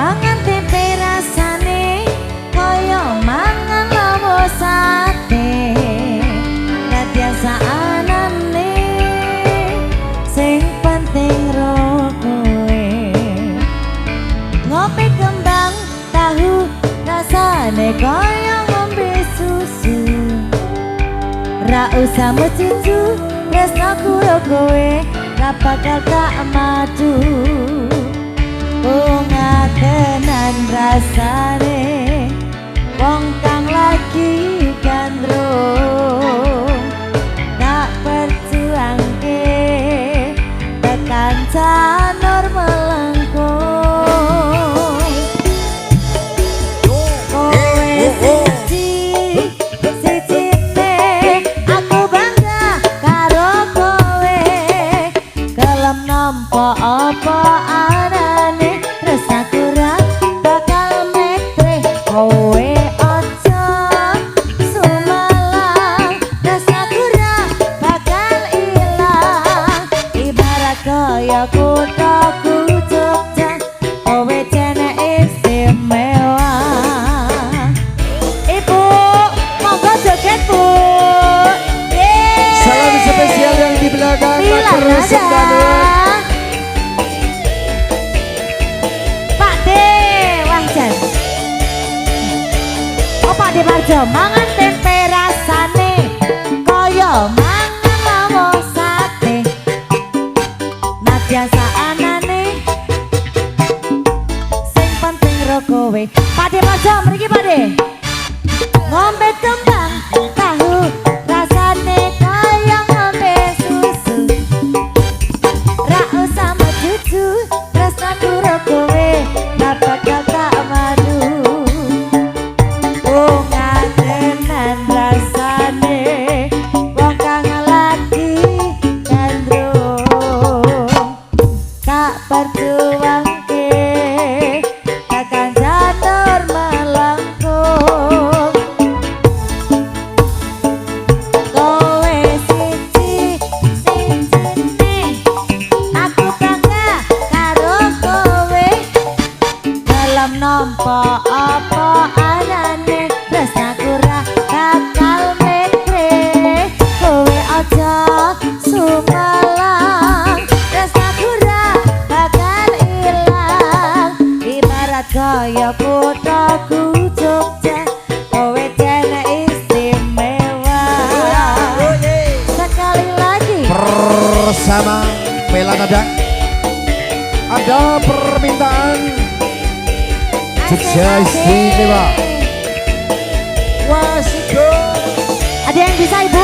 mangan tempe rasane kaya mangan lawo sate. Biasa anane sing penting ro kowe ngopi kembang tahu rasane kaya ngombe susu. Ra usah mecucu tresnaku ro kowe ra bakal tak madu. Oh ngatenan rasane wong kang lagi gandrung janur melengkung. Kowe siji-sijine aku bangga karo kowe. Kelem nampa apa anane tresnaku ra bakal metre. Kowe aja sumalang tresnaku ra bakal ilang. Ibarat kaya kotaku Jogja kowe jene istimewa. Ibu monggo joget Bu. Salam spesial yang di belakang Bilang ada Pak De Wahjan. Oh Pak De Marjo mangan tempe rasane kaya mangan lawo sate. Biasa anane sing penting ro kowe. Pak De Marjo mriki Pak De. Ngombe kembang tahu rasane kaya ngombe susu. Ra usah mecucu tresnaku ro kowe ra bakal tak madu. Oh ngadenan rasane wong kang lagi gandrung tak berjuangke takkan janur melengkung. Kowe siji-sijine aku bangga karo kowe. Dalam nampa apa anane tresnaku ra bakal metre. Kowe aja sumalang tresnaku ra bakal ilang. Ibarat kaya kotaku Jogja kowe jene istimewa. Sekali lagi bersama Pela Nada. Ada permintaan Jogja istimewa. Wasiko. ada yang bisa Ibu